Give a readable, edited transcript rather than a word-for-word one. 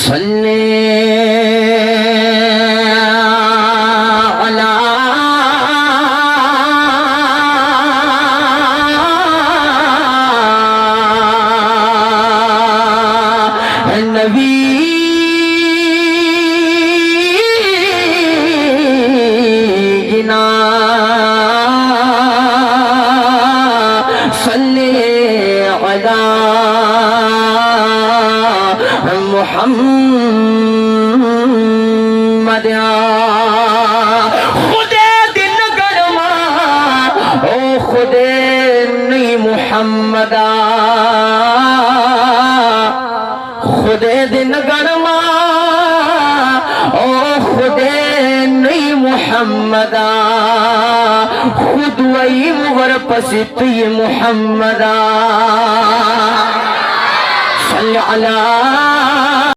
صلی علی نبینا صلی علی محمد خدے دن گرما او خدے نہیں محمد خدے دن گرما او خدے نہیں محمد خود وہی ورپستی محمد صلی علی